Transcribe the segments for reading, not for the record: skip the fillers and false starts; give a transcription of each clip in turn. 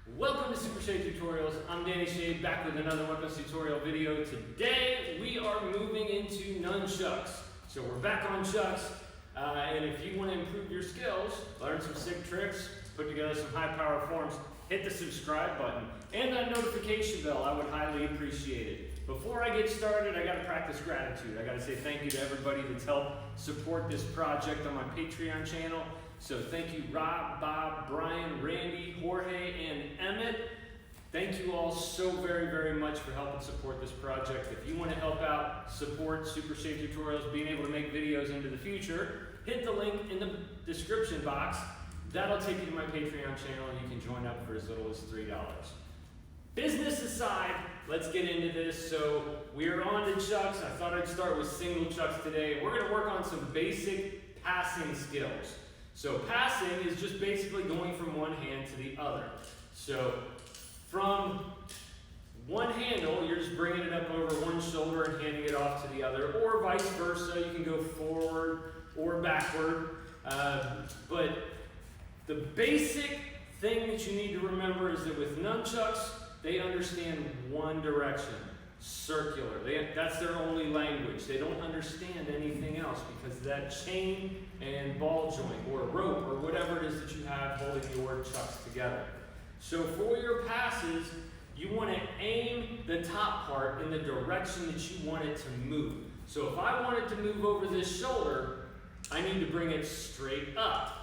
Welcome to Super Shade Tutorials. I'm Danny Shade, back with another weapons tutorial video. Today we are moving into nunchucks. So we're back on chucks, and if you want to improve your skills, learn some sick tricks, put together some high power forms, hit the subscribe button and that notification bell. I would highly appreciate it. Before I get started, I got to practice gratitude. I got to say thank you to everybody that's helped support this project on my Patreon channel. So thank you Rob, Bob, Brian, Randy, Jorge, and Emmett. Thank you all so very, very much for helping support this project. If you want to help out, support Super Shade Tutorials, being able to make videos into the future, hit the link in the description box. That'll take you to my Patreon channel and you can join up for as little as $3. Business aside, let's get into this. So we're on to chucks. I thought I'd start with single chucks today. We're going to work on some basic passing skills. So passing is just basically going from one hand to the other. So from one handle, you're just bringing it up over one shoulder and handing it off to the other, or vice versa. You can go forward or backward. But the basic thing that you need to remember is that with nunchucks, they understand one direction, circular. That's their only language. They don't understand anything else because of that chain and ball joint or rope or whatever it is that you have holding your chucks together. So for your passes, you want to aim the top part in the direction that you want it to move. So if I want it to move over this shoulder, I need to bring it straight up.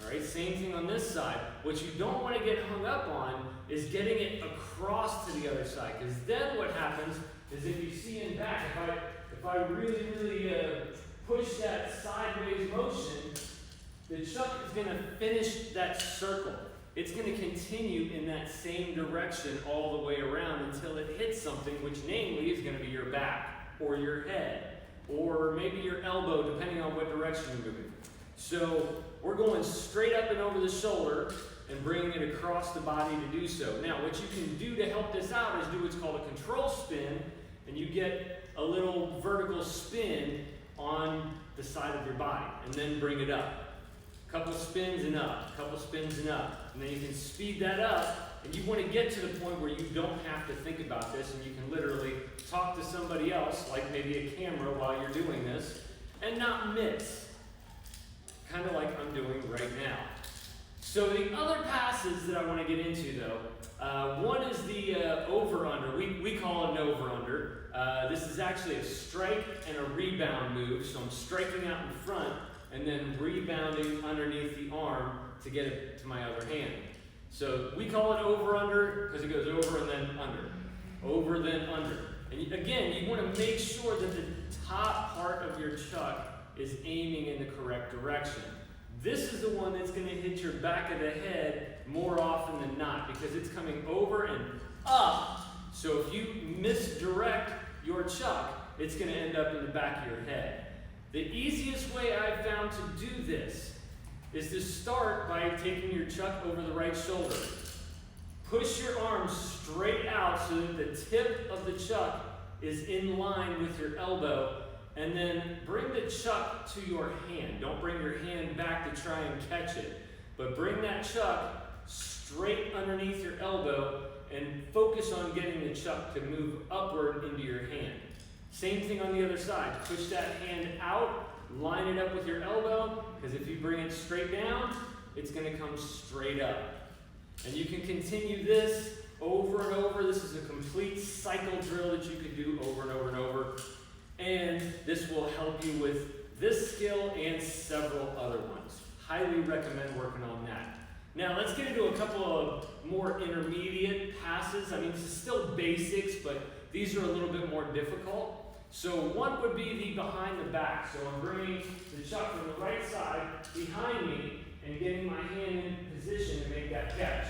All right, same thing on this side. What you don't want to get hung up on is getting it across to the other side, because then what happens is if you see in back, if I really push that sideways motion, the chuck is going to finish that circle. It's going to continue in that same direction all the way around until it hits something, which namely is going to be your back or your head or maybe your elbow, depending on what direction you're moving. So we're going straight up and over the shoulder and bringing it across the body to do so. Now, what you can do to help this out is do what's called a control spin, and you get a little vertical spin on the side of your body, and then bring it up. A couple spins and up, a couple spins and up, and then you can speed that up, and you want to get to the point where you don't have to think about this, and you can literally talk to somebody else, like maybe a camera while you're doing this, and not miss. Kind of like I'm doing right now. So the other passes that I want to get into though, one is the over-under. We call it an over-under. This is actually a strike and a rebound move. So I'm striking out in front and then rebounding underneath the arm to get it to my other hand. So we call it over-under because it goes over and then under. Over, then under. And again, you want to make sure that the top part of your chuck is aiming in the correct direction. This is the one that's going to hit your back of the head more often than not because it's coming over and up. So if you misdirect your chuck, it's going to end up in the back of your head. The easiest way I've found to do this is to start by taking your chuck over the right shoulder. Push your arms straight out so that the tip of the chuck is in line with your elbow. And then bring the chuck to your hand. Don't bring your hand back to try and catch it. But bring that chuck straight underneath your elbow and focus on getting the chuck to move upward into your hand. Same thing on the other side. Push that hand out, line it up with your elbow, because if you bring it straight down, it's going to come straight up. And you can continue this over and over. This is a complete cycle drill that you can do over and over and over. And this will help you with this skill and several other ones. Highly recommend working on that. Now let's get into a couple of more intermediate passes. I mean, this is still basics, but these are a little bit more difficult. So one would be the behind the back. So I'm bringing the chuck from the right side behind me and getting my hand in position to make that catch.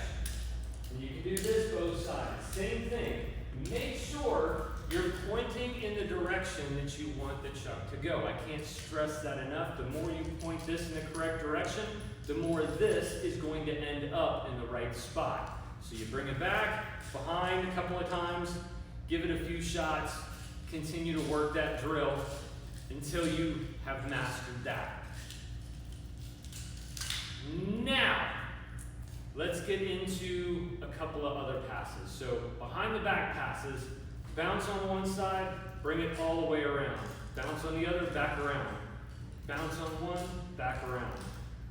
And you can do this both sides. Same thing. Make sure you're pointing in the direction that you want the chuck to go. I can't stress that enough. The more you point this in the correct direction, the more this is going to end up in the right spot. So you bring it back, behind a couple of times, give it a few shots, continue to work that drill until you have mastered that. Now, let's get into a couple of other passes. So behind the back passes, bounce on one side, bring it all the way around. Bounce on the other, back around. Bounce on one, back around.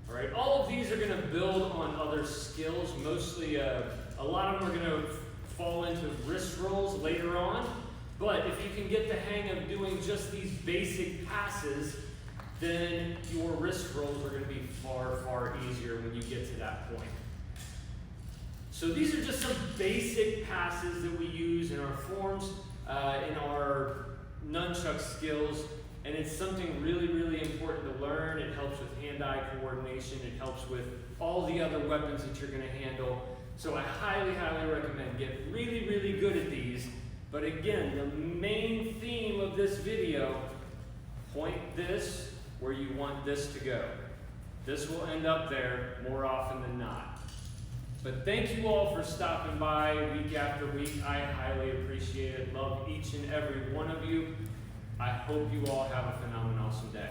All right, all of these are going to build on other skills. Mostly, a lot of them are going to fall into wrist rolls later on. But if you can get the hang of doing just these basic passes, then your wrist rolls are going to be far, far easier when you get to that point. So these are just some basic passes that we use in our forms, in our nunchuck skills. And it's something really, really important to learn. It helps with hand-eye coordination. It helps with all the other weapons that you're going to handle. So I highly, highly recommend get really, really good at these. But again, the main theme of this video, point this where you want this to go. This will end up there more often than not. But thank you all for stopping by week after week. I highly appreciate it. Love each and every one of you. I hope you all have a phenomenal awesome day.